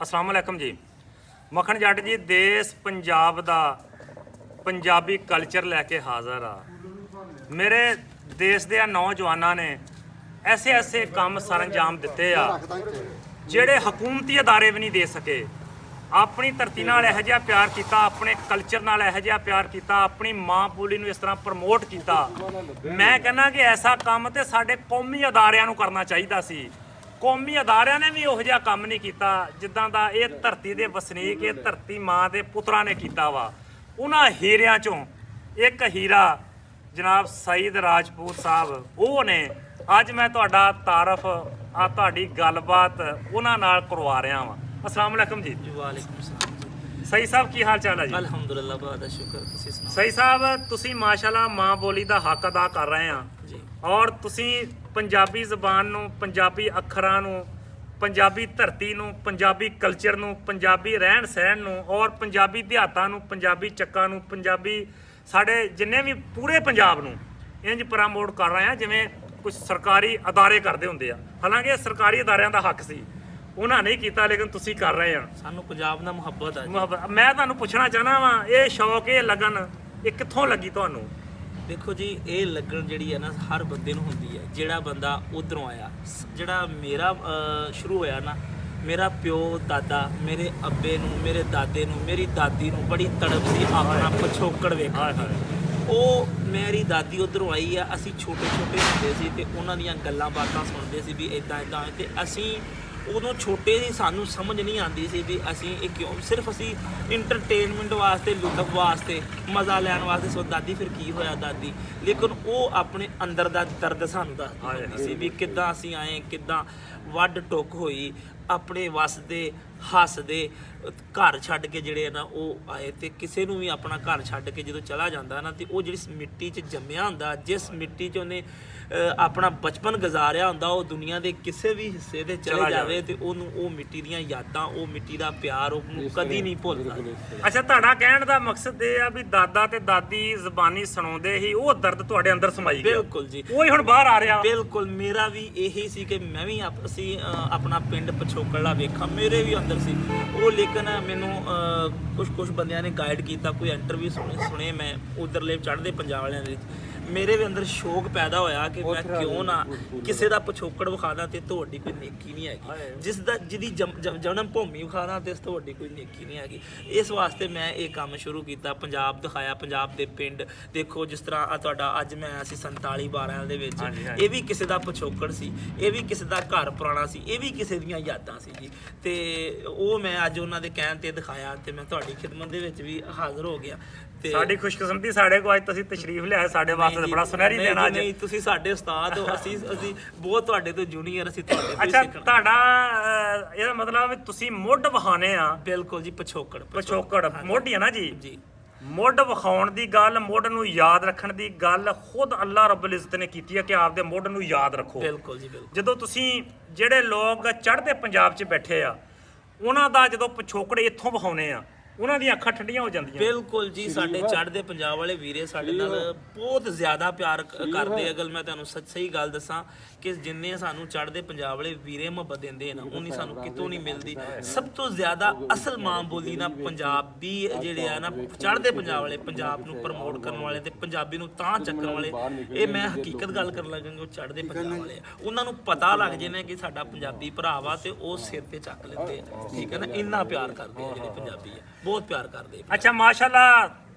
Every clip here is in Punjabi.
अस्सलाम वालेकुम जी। मक्खन जट जी देश पंजाब दा पंजाबी कल्चर लैके हाज़र आ। मेरे देश दे नौजवानों ने ऐसे ऐसे काम सरंजाम दिते आ ਜਿਹੜੇ ਹਕੂਮਤੀ ਅਦਾਰੇ ਵੀ ਨਹੀਂ ਦੇ ਸਕੇ। ਆਪਣੀ ਧਰਤੀ ਨਾਲ ਇਹੋ ਜਿਹਾ ਪਿਆਰ ਕੀਤਾ, ਆਪਣੇ ਕਲਚਰ ਨਾਲ ਇਹੋ ਜਿਹਾ ਪਿਆਰ ਕੀਤਾ, ਆਪਣੀ ਮਾਂ ਬੋਲੀ ਨੂੰ ਇਸ ਤਰ੍ਹਾਂ ਪ੍ਰਮੋਟ ਕੀਤਾ। ਮੈਂ ਕਹਿੰਦਾ ਕਿ ਐਸਾ ਕੰਮ ਤੇ ਸਾਡੇ ਕੌਮੀ ਅਦਾਰਿਆਂ ਨੂੰ ਕਰਨਾ ਚਾਹੀਦਾ ਸੀ। ਕੌਮੀ ਅਦਾਰਿਆਂ ਨੇ ਵੀ ਉਹੋ ਜਿਹਾ ਕੰਮ ਨਹੀਂ ਕੀਤਾ ਜਿੱਦਾਂ ਦਾ ਇਹ ਧਰਤੀ ਦੇ ਵਸਨੀਕ, ਇਹ ਧਰਤੀ ਮਾਂ ਦੇ ਪੁੱਤਰਾਂ ਨੇ ਕੀਤਾ ਵਾ। ਉਹਨਾਂ ਹੀਰਿਆਂ ਚੋਂ ਇੱਕ ਹੀਰਾ ਜਨਾਬ ਸਈਦ ਰਾਜਪੂਤ ਸਾਹਿਬ ਉਹ ਨੇ। ਅੱਜ ਮੈਂ ਤੁਹਾਡਾ ਤਾਰਫ ਆ ਤੁਹਾਡੀ ਗੱਲਬਾਤ ਉਹਨਾਂ ਨਾਲ ਕਰਵਾ ਰਿਹਾ ਵਾਂ। अस्सलाम वालेकुम जी। वालेकुम सलाम। सही साहब की हाल चाल है जी? अल्हम्दुलिल्लाह बहुत शुक्र। तुसी सुनाओ। सही साहब तुसी माशाल्लाह मां बोली ਦਾ ਹੱਕ ਅਦਾ ਕਰ ਰਹੇ ਆ जी ਔਰ ਤੁਸੀਂ ਪੰਜਾਬੀ ਜ਼ਬਾਨ ਨੂੰ, ਪੰਜਾਬੀ ਅੱਖਰਾਂ ਨੂੰ, ਪੰਜਾਬੀ ਧਰਤੀ ਨੂੰ, ਪੰਜਾਬੀ ਕਲਚਰ ਨੂੰ, ਪੰਜਾਬੀ ਰਹਿਣ ਸਹਿਣ ਨੂੰ ਔਰ ਪੰਜਾਬੀ ਦਿਹਾਤਾਂ ਨੂੰ, ਪੰਜਾਬੀ ਚੱਕਾਂ ਨੂੰ, ਪੰਜਾਬੀ ਸਾਡੇ ਜਿੰਨੇ ਵੀ ਪੂਰੇ ਪੰਜਾਬ ਨੂੰ ਇੰਜ ਪ੍ਰਮੋਟ ਕਰ ਰਹੇ ਆ ਜਿਵੇਂ ਕੁਝ ਸਰਕਾਰੀ ਅਦਾਰੇ ਕਰਦੇ ਹੁੰਦੇ ਆ। ਹਾਲਾਂਕਿ ਇਹ ਸਰਕਾਰੀ ਅਦਾਰਿਆਂ ਦਾ ਹੱਕ ਸੀ, ਉਹਨਾਂ ਨਹੀਂ ਕੀਤਾ, ਲੇਕਿਨ ਤੁਸੀਂ ਕਰ ਰਹੇ ਆ। ਸਾਨੂੰ ਪੰਜਾਬ ਨਾਲ ਮੁਹੱਬਤ ਹੈ। ਮੈਂ ਤੁਹਾਨੂੰ ਪੁੱਛਣਾ ਚਾਹਨਾ ਵਾਂ, ਇਹ ਸ਼ੌਕ, ਇਹ ਲਗਨ ਇਹ ਕਿੱਥੋਂ ਲੱਗੀ ਤੁਹਾਨੂੰ? ਦੇਖੋ ਜੀ, ਇਹ ਲੱਗਣ ਜਿਹੜੀ ਹੈ ਨਾ ਹਰ ਬੰਦੇ ਨੂੰ ਹੁੰਦੀ ਹੈ। ਜਿਹੜਾ ਬੰਦਾ ਉਧਰੋਂ ਆਇਆ, ਜਿਹੜਾ ਮੇਰਾ ਸ਼ੁਰੂ ਹੋਇਆ ਨਾ, ਮੇਰਾ ਪਿਓ ਦਾਦਾ, ਮੇਰੇ ਅੱਬੇ ਨੂੰ, ਮੇਰੇ ਦਾਦੇ ਨੂੰ, ਮੇਰੀ ਦਾਦੀ ਨੂੰ ਬੜੀ ਤੜਪ ਸੀ ਆਪਣਾ ਪਿਛੋਕੜ ਵੇਖਣ ਦੀ। ਉਹ ਮੇਰੀ ਦਾਦੀ ਉਧਰੋਂ ਆਈ ਆ, ਅਸੀਂ ਛੋਟੇ ਛੋਟੇ ਹੁੰਦੇ ਸੀ ਤੇ ਉਹਨਾਂ ਦੀਆਂ ਗੱਲਾਂ ਬਾਤਾਂ ਸੁਣਦੇ ਸੀ ਵੀ ਇੱਦਾਂ ਇੱਦਾਂ। ਤੇ ਅਸੀਂ ਉਦੋਂ ਛੋਟੇ ਸੀ, ਸਾਨੂੰ ਸਮਝ ਨਹੀਂ ਆਉਂਦੀ ਸੀ ਵੀ ਅਸੀਂ ਇਹ ਕਿਉਂ, ਸਿਰਫ ਅਸੀਂ ਇੰਟਰਟੇਨਮੈਂਟ ਵਾਸਤੇ, ਲੁਤਫ ਵਾਸਤੇ, ਮਜ਼ਾ ਲੈਣ ਵਾਸਤੇ ਸੋ ਦਾਦੀ ਫਿਰ ਕੀ ਹੋਇਆ ਦਾਦੀ। ਲੇਕਿਨ ਉਹ ਆਪਣੇ ਅੰਦਰ ਦਾ ਦਰਦ ਸਾਨੂੰ ਦੱਸਦੀ ਹੁੰਦੀ ਸੀ ਵੀ ਕਿੱਦਾਂ ਅਸੀਂ ਆਏ, ਕਿੱਦਾਂ ਵੱਢ ਟੁੱਕ ਹੋਈ, ਆਪਣੇ ਵਸਦੇ ਹੱਸਦੇ ਘਰ ਛੱਡ ਕੇ ਜਿਹੜੇ ਨਾ ਉਹ ਆਏ। ਤੇ ਕਿਸੇ ਨੂੰ ਵੀ ਆਪਣਾ ਘਰ ਛੱਡ ਕੇ ਜਦੋਂ ਚਲਾ ਜਾਂਦਾ ਨਾ ਤੇ ਉਹ ਜਿਹੜੀ ਮਿੱਟੀ 'ਚ ਜੰਮਿਆ ਹੁੰਦਾ, ਜਿਸ ਮਿੱਟੀ 'ਚ ਉਹਨੇ ਆਪਣਾ ਬਚਪਨ ਗੁਜ਼ਾਰਿਆ ਹੁੰਦਾ, ਉਹ ਦੁਨੀਆ ਦੇ ਕਿਸੇ ਵੀ ਹਿੱਸੇ ਤੇ ਚਲੇ ਜਾਵੇ ਤੇ ਉਹਨੂੰ ਉਹ ਮਿੱਟੀ ਦੀਆਂ ਯਾਦਾਂ, ਉਹ ਮਿੱਟੀ ਦਾ ਪਿਆਰ ਉਹਨੂੰ ਕਦੀ ਨਹੀਂ ਭੁੱਲਦਾ। ਅੱਛਾ, ਤੁਹਾਡਾ ਕਹਿਣ ਦਾ ਮਕਸਦ ਇਹ ਆ ਵੀ ਦਾਦਾ ਤੇ ਦਾਦੀ ਜ਼ਬਾਨੀ ਸੁਣਾਉਂਦੇ ਹੀ ਉਹ ਦਰਦ ਤੁਹਾਡੇ ਅੰਦਰ ਸਮਾਈ ਗਿਆ। ਬਿਲਕੁਲ ਜੀ, ਉਹ ਹੀ ਹੁਣ ਬਾਹਰ ਆ ਰਿਹਾ। ਬਿਲਕੁਲ ਮੇਰਾ ਵੀ ਇਹੀ ਸੀ ਕਿ ਮੈਂ ਵੀ ਅਸੀਂ ਆਪਣਾ ਪਿੰਡ ਪਿਛੋਕੜਾ ਵੇਖਾਂ, ਮੇਰੇ ਵੀ ਅੰਦਰ ਸੀ ਉਹ। ਲੇਕਿਨ ਮੈਨੂੰ ਕੁਝ ਬੰਦਿਆਂ ਨੇ ਗਾਈਡ ਕੀਤਾ, ਕੋਈ ਇੰਟਰਵਿਊ ਸੁਣੇ ਮੈਂ ਉਧਰਲੇ ਚੜ੍ਹਦੇ ਪੰਜਾਬ ਵਾਲਿਆਂ ਦੇ ਵਿੱਚ, ਮੇਰੇ ਵੀ ਅੰਦਰ ਸ਼ੌਕ ਪੈਦਾ ਹੋਇਆ ਕਿ ਮੈਂ ਕਿਉਂ ਨਾ ਕਿਸੇ ਦਾ ਪਿਛੋਕੜ ਵਿਖਾਦਾ ਤੇ ਤੁਹਾਡੀ ਕੋਈ ਨੇਕੀ ਨਹੀਂ ਹੈਗੀ, ਜਿਹਦੀ ਜਨਮ ਭੂਮੀ ਵਿਖਾਦਾ ਤੇ ਤੁਹਾਡੀ ਕੋਈ ਨੇਕੀ ਨਹੀਂ ਹੈਗੀ। ਇਸ ਵਾਸਤੇ ਮੈਂ ਇਹ ਕੰਮ ਸ਼ੁਰੂ ਕੀਤਾ, ਪੰਜਾਬ ਦਿਖਾਇਆ, ਪੰਜਾਬ ਦੇ ਪਿੰਡ ਦੇਖੋ। ਜਿਸ ਤਰ੍ਹਾਂ ਆ ਤੁਹਾਡਾ ਅੱਜ ਮੈਂ ਅਸੀਂ 47 12 ਦੇ ਵਿੱਚ, ਇਹ ਵੀ ਕਿਸੇ ਦਾ ਪਿਛੋਕੜ ਸੀ, ਇਹ ਵੀ ਕਿਸੇ ਦਾ ਘਰ ਪੁਰਾਣਾ ਸੀ, ਇਹ ਵੀ ਕਿਸੇ ਦੀਆਂ ਯਾਦਾਂ ਸੀ ਜੀ। ਤੇ ਉਹ ਮੈਂ ਅੱਜ ਉਹਨਾਂ ਦੇ ਕਹਿਣ ਤੇ ਦਿਖਾਇਆ ਤੇ ਮੈਂ ਤੁਹਾਡੀ ਖਿਦਮਤ ਦੇ ਵਿੱਚ ਵੀ ਹਾਜ਼ਰ ਹੋ ਗਿਆ। ਤੇ ਸਾਡੀ ਖੁਸ਼ਕਿਸਮਤੀ ਸਾਡੇ ਕੋਲ ਅੱਜ ਤੁਸੀਂ ਤਸ਼ਰੀਫ ਲਿਆਏ, ਸਾਡੇ ਵਾਸਤੇ ਬੜਾ ਸੁਨਹਿਰੀ ਦਿਨ ਅੱਜ। ਨਹੀਂ, ਤੁਸੀਂ ਸਾਡੇ ਉਸਤਾਦ ਹੋ, ਅਸੀਂ ਬਹੁਤ ਤੁਹਾਡੇ ਤੋਂ ਜੂਨੀਅਰ, ਅਸੀਂ ਤੁਹਾਡੇ ਤੋਂ ਅੱਛਾ, ਸਿੱਖਣਾ। ਤੁਹਾਡਾ ਇਹਦਾ ਮਤਲਬ ਵੀ ਤੁਸੀਂ ਮੁੱਢ ਵਿਖਾਣੇ ਆ? ਬਿਲਕੁਲ ਜੀ, ਪਿਛੋਕੜ ਮੁੱਢ ਹੀ ਆ ਨਾ ਜੀ। ਜੀ, ਮੁੱਢ ਵਿਖਾਉਣ ਦੀ ਗੱਲ, ਮੁੱਢ ਨੂੰ ਯਾਦ ਰੱਖਣ ਦੀ ਗੱਲ ਖੁਦ ਅੱਲਾਹ ਰੱਬੁਲ ਇੱਜ਼ਤ ਨੇ ਕੀਤੀ ਹੈ ਕਿ ਆਪਦੇ ਮੁੱਢ ਨੂੰ ਯਾਦ ਰੱਖੋ। ਬਿਲਕੁਲ ਜੀ, ਬਿਲਕੁਲ। ਜਦੋਂ ਤੁਸੀਂ ਜਿਹੜੇ ਲੋਕ ਚੜ੍ਹਦੇ ਪੰਜਾਬ 'ਚ ਬੈਠੇ ਆ, ਉਹਨਾਂ ਦਾ ਜਦੋਂ ਪਿਛੋਕੜ ਇੱਥੋਂ ਵਿਖਾਉਣੇ ਆ, ਉਹਨਾਂ ਦੀਆਂ ਅੱਖਾਂ ਠੰਡੀਆਂ ਹੋ ਜਾਂਦੀਆਂ। ਬਿਲਕੁਲ ਜੀ, ਸਾਡੇ ਚੜ੍ਹਦੇ ਪੰਜਾਬ ਵਾਲੇ ਵੀਰੇ ਸਾਡੇ ਨਾਲ ਬਹੁਤ ਜ਼ਿਆਦਾ ਪਿਆਰ ਕਰਦੇ। ਅਗਰ ਮੈਂ ਤੁਹਾਨੂੰ ਸਹੀ ਗੱਲ ਦੱਸਾਂ ਕਿ ਜਿੰਨੇ ਸਾਨੂੰ ਚੜ੍ਹਦੇ ਪੰਜਾਬ ਵਾਲੇ ਵੀਰੇ ਮੁਹੱਬਤ ਦਿੰਦੇ ਨਾ, ਉਨੀ ਸਾਨੂੰ ਕਿਤੋਂ ਨਹੀਂ ਮਿਲਦੀ। ਸਭ ਤੋਂ ਜ਼ਿਆਦਾ ਅਸਲ ਮਾਂ ਬੋਲੀ ਨਾ ਪੰਜਾਬੀ ਜਿਹੜੇ ਆ ਨਾ, ਚੜ੍ਹਦੇ ਪੰਜਾਬ ਵਾਲੇ, ਪੰਜਾਬ ਨੂੰ ਪ੍ਰਮੋਟ ਕਰਨ ਵਾਲੇ ਤੇ ਪੰਜਾਬੀ ਨੂੰ ਤਾਂ ਚੱਕਣ ਵਾਲੇ, ਇਹ ਮੈਂ ਹਕੀਕਤ ਗੱਲ ਕਰਨ ਲੱਗਾਂਗਾ, ਉਹ ਚੜ੍ਹਦੇ ਪੰਜਾਬ ਵਾਲੇ ਆ। ਉਹਨਾਂ ਨੂੰ ਪਤਾ ਲੱਗ ਜੇ ਨਾ ਕਿ ਸਾਡਾ ਪੰਜਾਬੀ ਭਰਾ ਵਾ ਤੇ ਉਹ ਸਿਰ ਤੇ ਚੱਕ ਲੈਂਦੇ ਆ। ਠੀਕ ਹੈ ਨਾ, ਇੰਨਾ ਪਿਆਰ ਕਰਦੇ ਆ ਜਿਹੜੇ ਪੰਜਾਬੀ ਆ, ਬਹੁਤ ਪਿਆਰ ਕਰਦੇ ਆ। ਅੱਛਾ, ਮਾਸ਼ਾਅੱਲਾ,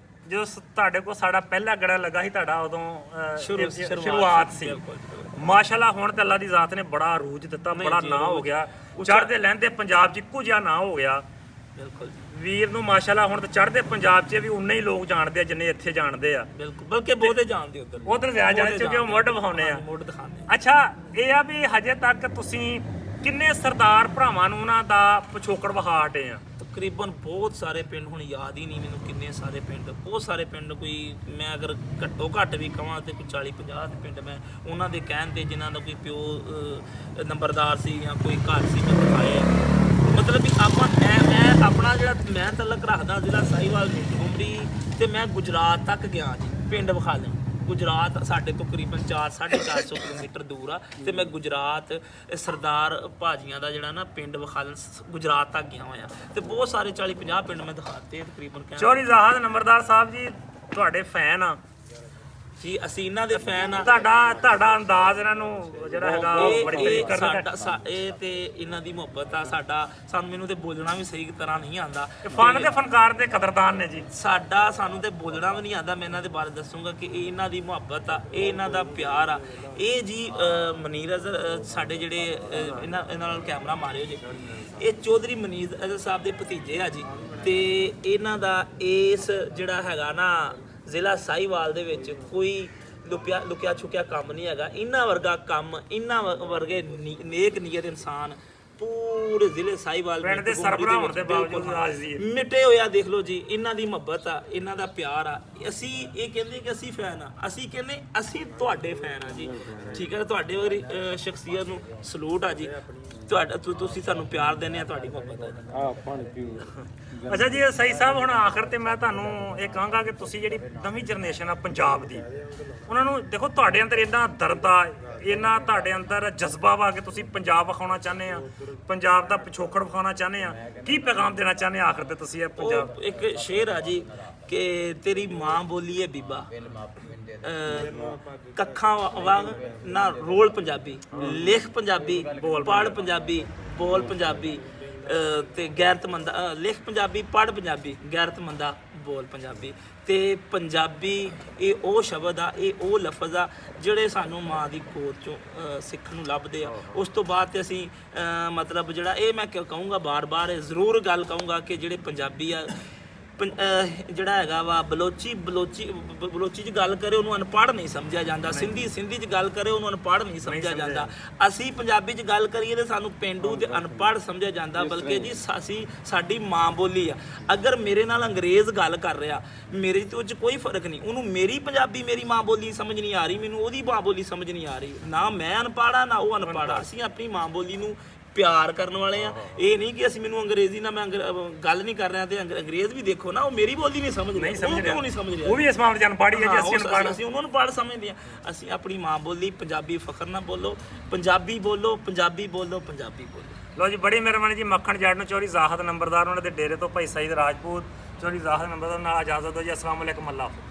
ਜੋ ਤੁਹਾਡੇ ਕੋਲ ਸਾਡਾ ਪਹਿਲਾ ਗੜਾ ਲੱਗਾ ਸੀ, ਤੁਹਾਡਾ ਉਦੋਂ ਸ਼ੁਰੂਆਤ ਸੀ। ਮਾਸ਼ਾਅੱਲਾ, ਹੁਣ ਤਾਂ ਅੱਲਾ ਦੀ ਜ਼ਾਤ ਨੇ ਬੜਾ ਅਰੂਜ ਦਿੱਤਾ, ਬੜਾ ਨਾਂ ਹੋ ਗਿਆ, ਚੜ੍ਹਦੇ ਲਹਿੰਦੇ ਪੰਜਾਬ 'ਚ ਇੱਕੋ ਜਿਹਾ ਨਾਂ ਹੋ ਗਿਆ। ਬਿਲਕੁਲ ਜੀ, ਵੀਰ ਨੂੰ ਮਾਸ਼ਾਅੱਲਾ ਹੁਣ ਤਾਂ ਚੜ੍ਹਦੇ ਪੰਜਾਬ 'ਚ ਵੀ ਉਨੇ ਹੀ ਲੋਕ ਜਾਣਦੇ ਆ ਜਿੰਨੇ ਇੱਥੇ ਜਾਣਦੇ ਆ। ਬਿਲਕੁਲ, ਬਲਕਿ ਬਹੁਤੇ ਜਾਣਦੇ ਉਧਰ ਜ਼ਿਆਦਾ ਜਾਣਦੇ ਕਿਉਂਕਿ ਉਹ ਮੁੱਢ ਵਿਖਾਉਂਦੇ ਆ। ਮੁੱਢ ਦਿਖਾਉਂਦੇ। ਅੱਛਾ, ਇਹ ਆ ਵੀ ਹਜੇ ਤੱਕ ਤੁਸੀਂ ਕਿੰਨੇ ਸਰਦਾਰ ਭਰਾਵਾਂ ਨੂੰ ਉਹਨਾਂ ਦਾ ਪਿਛੋਕੜ ਵਿਖਾ ਹਟੇ ਆ? ਤਕਰੀਬਨ ਬਹੁਤ ਸਾਰੇ ਪਿੰਡ, ਹੁਣ ਯਾਦ ਹੀ ਨਹੀਂ ਮੈਨੂੰ ਕਿੰਨੇ ਸਾਰੇ ਪਿੰਡ, ਬਹੁਤ ਸਾਰੇ ਪਿੰਡ। ਕੋਈ ਮੈਂ ਅਗਰ ਘੱਟੋ ਘੱਟ ਵੀ ਕਹਾਂ ਤੇ ਕੋਈ 40 50 ਦੇ ਪਿੰਡ ਮੈਂ ਉਹਨਾਂ ਦੇ ਕਹਿਣ ਤੇ, ਜਿਨ੍ਹਾਂ ਦਾ ਕੋਈ ਪਿਓ ਨੰਬਰਦਾਰ ਸੀ ਜਾਂ ਕੋਈ ਘਰ ਸੀ, ਮੈਂ ਦਿਖਾਏ। ਮਤਲਬ ਵੀ ਮੈਂ ਆਪਣਾ ਜਿਹੜਾ ਮੈਂ ਤਲਕ ਰੱਖਦਾ ਜ਼ਿਲ੍ਹਾ ਸਾਹੀਵਾਲ, ਉਮਰੀ, ਤੇ ਮੈਂ ਗੁਜਰਾਤ ਤੱਕ ਗਿਆ ਜੀ, ਪਿੰਡ ਵਿਖਾ ਲਿਆ। ਗੁਜਰਾਤ ਸਾਡੇ ਤੋਂ ਤਕਰੀਬਨ 4-450 ਕਿਲੋਮੀਟਰ ਦੂਰ ਆ ਤੇ ਮੈਂ ਗੁਜਰਾਤ ਸਰਦਾਰ ਭਾਜੀਆਂ ਦਾ ਜਿਹੜਾ ਨਾ ਪਿੰਡ ਵਿਖਾਲਣ ਗੁਜਰਾਤ ਤੱਕ ਗਿਆ ਹੋਇਆ ਤੇ ਬਹੁਤ ਸਾਰੇ 40-50 ਪਿੰਡ ਮੈਂ ਦਿਖਾਤੇ ਤਕਰੀਬਨ ਚੌਧਰੀ ਜ਼ਾਹਦ ਨੰਬਰਦਾਰ ਸਾਹਿਬ ਜੀ ਤੁਹਾਡੇ ਫੈਨ ਆ ਜੀ, ਅਸੀਂ ਇਹਨਾਂ ਦੇ ਫੈਨ ਆ। ਤੁਹਾਡਾ ਅੰਦਾਜ਼ ਇਹਨਾਂ ਨੂੰ ਜਿਹੜਾ ਹੈਗਾ ਉਹ ਬੜੀ ਤਾਰੀਫ ਕਰਦਾ ਇਹ ਤੇ ਇਹਨਾਂ ਦੀ ਮੁਹੱਬਤ ਆ ਸਾਨੂੰ ਮੈਨੂੰ ਤੇ ਬੋਲਣਾ ਵੀ ਸਹੀ ਤਰ੍ਹਾਂ ਨਹੀਂ ਆਉਂਦਾ। ਫਨ ਤੇ ਫਨਕਾਰ ਦੇ ਕਦਰਦਾਨ ਨੇ ਜੀ। ਸਾਨੂੰ ਤੇ ਬੋਲਣਾ ਵੀ ਨਹੀਂ ਆਉਂਦਾ। ਮੈਂ ਇਹਨਾਂ ਦੇ ਬਾਰੇ ਦੱਸੂਗਾ ਕਿ ਇਹ ਇਹਨਾਂ ਦੀ ਮੁਹੱਬਤ ਆ, ਇਹ ਇਹਨਾਂ ਦਾ ਪਿਆਰ ਆ। ਇਹ ਜੀ ਮਨੀਰ ਅਜ਼ਰ ਸਾਡੇ ਜਿਹੜੇ ਇਹਨਾਂ ਨਾਲ ਕੈਮਰਾ ਮਾਰਿਓ ਜੀ, ਇਹ ਚੌਧਰੀ ਮਨੀਰ ਅਜ਼ਰ ਸਾਹਿਬ ਦੇ ਭਤੀਜੇ ਆ ਜੀ ਤੇ ਇਹਨਾਂ ਦਾ ਇਸ ਜਿਹੜਾ ਹੈਗਾ ਨਾ ਜ਼ਿਲ੍ਹਾ ਸਾਹੀਵਾਲ ਦੇ ਵਿੱਚ ਕੋਈ ਲੁਕਿਆ ਛੁਕਿਆ ਕੰਮ ਨਹੀਂ ਹੈਗਾ। ਇਹਨਾਂ ਵਰਗਾ ਕੰਮ, ਇਹਨਾਂ ਵਰਗੇ ਨੇਕ ਨੀਅਤ ਇਨਸਾਨ ਪੂਰੇ ਜ਼ਿਲ੍ਹੇ ਸਾਹੀਵਾਲ ਪਿੰਡ ਦੇ ਸਰਬਰਾਹ ਹੋਣ ਦੇ ਬਾਵਜੂਦ ਰਾਜ਼ੀ ਹੈ। ਮਿਟੇ ਹੋਇਆ ਦੇਖ ਲਓ ਜੀ। ਇਹਨਾਂ ਦੀ ਮੁਹੱਬਤ ਆ, ਇਹਨਾਂ ਦਾ ਪਿਆਰ ਆ। ਅਸੀਂ ਇਹ ਕਹਿੰਦੇ ਕਿ ਅਸੀਂ ਫੈਨ ਆ, ਅਸੀਂ ਕਹਿੰਦੇ ਅਸੀਂ ਤੁਹਾਡੇ ਫੈਨ ਆ ਜੀ, ਠੀਕ ਹੈ। ਤੁਹਾਡੇ ਵਰਗੀ ਸ਼ਖਸੀਅਤ ਨੂੰ ਸਲੂਟ ਆ ਜੀ। ਤੁਸੀਂ ਸਾਨੂੰ ਪਿਆਰ ਦਿੰਦੇ ਆ, ਤੁਹਾਡੀ ਮੁਹੱਬਤ ਆ। ਅੱਛਾ ਜੀ ਸਹੀ ਸਾਹਿਬ, ਹੁਣ ਆਖਰ ਤੇ ਮੈਂ ਤੁਹਾਨੂੰ ਇਹ ਕਹਾਂਗਾ ਕਿ ਤੁਸੀਂ ਜਿਹੜੀ ਨਵੀਂ ਜਨਰੇਸ਼ਨ ਆ ਪੰਜਾਬ ਦੀ, ਉਹਨਾਂ ਨੂੰ ਦੇਖੋ ਤੁਹਾਡੇ ਅੰਦਰ ਇੰਨਾ ਦਰਦ ਆ, ਇੰਨਾ ਤੁਹਾਡੇ ਅੰਦਰ ਜਜ਼ਬਾ ਵਾ ਕਿ ਤੁਸੀਂ ਪੰਜਾਬ ਵਿਖਾਉਣਾ ਚਾਹੁੰਦੇ ਆ, ਪੰਜਾਬ ਦਾ ਪਿਛੋਕੜ ਵਿਖਾਉਣਾ ਚਾਹੁੰਦੇ ਆ। ਕੀ ਪੈਗਾਮ ਦੇਣਾ ਚਾਹੁੰਦੇ ਆ ਆਖਰ ਤੇ ਤੁਸੀਂ ਇਹ ਪੰਜਾਬ? ਇੱਕ ਸ਼ੇਰ ਆ ਜੀ ਕਿ ਤੇਰੀ ਮਾਂ ਬੋਲੀ ਹੈ ਬੀਬਾ, ਕੱਖਾਂ ਵਾਂਗ ਨਾ ਰੋਲ ਪੰਜਾਬੀ, ਲਿਖ ਪੰਜਾਬੀ, ਪੜ੍ਹ ਪੰਜਾਬੀ, ਬੋਲ ਪੰਜਾਬੀ ਤੇ ਗੈਰਤਮੰਦਾ, ਲਿਖ ਪੰਜਾਬੀ, ਪੜ੍ਹ ਪੰਜਾਬੀ, ਗੈਰਤਮੰਦਾ, ਬੋਲ ਪੰਜਾਬੀ। ਤੇ ਪੰਜਾਬੀ ਇਹ ਉਹ ਸ਼ਬਦ ਆ, ਇਹ ਉਹ ਲਫ਼ਜ਼ ਆ ਜਿਹੜੇ ਸਾਨੂੰ ਮਾਂ ਦੀ ਗੋਦ ਚੋਂ ਸਿੱਖਣ ਨੂੰ ਲੱਭਦੇ ਆ। ਉਸ ਤੋਂ ਬਾਅਦ ਤੇ ਅਸੀਂ ਮਤਲਬ ਜਿਹੜਾ ਇਹ ਮੈਂ ਕਹੂੰਗਾ ਬਾਰ-ਬਾਰ ਜ਼ਰੂਰ ਗੱਲ ਕਹੂੰਗਾ ਕਿ ਜਿਹੜੇ ਪੰਜਾਬੀ ਆ, ਜਿਹੜਾ ਹੈਗਾ ਵਾ ਬਲੋਚੀ 'ਚ ਗੱਲ ਕਰੇ ਉਹਨੂੰ ਅਨਪੜ੍ਹ ਨਹੀਂ ਸਮਝਿਆ ਜਾਂਦਾ, ਸਿੰਧੀ 'ਚ ਗੱਲ ਕਰੇ ਉਹਨੂੰ ਅਨਪੜ੍ਹ ਨਹੀਂ ਸਮਝਿਆ ਜਾਂਦਾ। ਅਸੀਂ ਪੰਜਾਬੀ 'ਚ ਗੱਲ ਕਰੀਏ ਤੇ ਸਾਨੂੰ ਪੇਂਡੂ ਤੇ ਅਨਪੜ੍ਹ ਸਮਝਿਆ ਜਾਂਦਾ, ਬਲਕਿ ਜੀ ਸਾਡੀ ਮਾਂ ਬੋਲੀ ਆ। ਅਗਰ ਮੇਰੇ ਨਾਲ ਅੰਗਰੇਜ਼ ਗੱਲ ਕਰ ਰਿਹਾ, ਮੇਰੇ ਤੋਂ 'ਚ ਕੋਈ ਫਰਕ ਨਹੀਂ, ਉਹਨੂੰ ਮੇਰੀ ਪੰਜਾਬੀ, ਮੇਰੀ ਮਾਂ ਬੋਲੀ ਸਮਝ ਨਹੀਂ ਆ ਰਹੀ, ਮੈਨੂੰ ਉਹਦੀ ਮਾਂ ਬੋਲੀ ਸਮਝ ਨਹੀਂ ਆ ਰਹੀ। ਨਾ ਮੈਂ ਅਨਪੜ੍ਹ ਆ, ਨਾ ਉਹ ਅਨਪੜ੍ਹ ਆ। ਅਸੀਂ ਆਪਣੀ ਮਾਂ ਬੋਲੀ ਨੂੰ ਪਿਆਰ ਕਰਨ ਵਾਲੇ ਆ। ਇਹ ਨਹੀਂ ਕਿ ਅਸੀਂ ਮੈਨੂੰ ਅੰਗਰੇਜ਼ੀ ਨਾਲ ਮੈਂ ਗੱਲ ਨਹੀਂ ਕਰ ਰਿਹਾ ਤੇ ਅੰਗਰੇਜ਼ ਵੀ ਦੇਖੋ ਨਾ ਉਹ ਮੇਰੀ ਬੋਲੀ ਨਹੀਂ ਸਮਝ ਰਿਹਾ, ਉਹ ਨਹੀਂ ਸਮਝ ਰਿਹਾ, ਉਹ ਵੀ ਇਸ ਮਾਮਲੇ 'ਚ ਅਨਪੜ੍ਹ ਹੀ ਹੈ ਜੀ। ਅਸੀਂ ਉਹਨਾਂ ਨੂੰ ਪੜ੍ਹ ਸਮਝਦੇ ਆ। ਅਸੀਂ ਆਪਣੀ ਮਾਂ ਬੋਲੀ ਪੰਜਾਬੀ ਫਖਰ ਨਾਲ ਬੋਲੋ, ਪੰਜਾਬੀ ਬੋਲੋ, ਪੰਜਾਬੀ ਬੋਲੋ, ਪੰਜਾਬੀ ਬੋਲੋ। ਲਓ ਜੀ, ਬੜੀ ਮਿਹਰਬਾਨੀ ਜੀ। ਮੱਖਣ ਜੱਟ ਨੂੰ ਚੌਧਰੀ ਜ਼ਾਹਦ ਨੰਬਰਦਾਰ ਉਹਨਾਂ ਦੇ ਡੇਰੇ ਤੋਂ ਭਾਈ ਸਈਦ ਰਾਜਪੂਤ ਚੌਧਰੀ ਜ਼ਾਹਦ ਨੰਬਰਦਾਰ ਨਾਲ ਇਜਾਜ਼ਤ ਦਿਓ ਜੀ। ਅਸਲਾਮ ਅਲੈਕੁਮ, ਅੱਲਾ ਹਾਫਿਜ਼।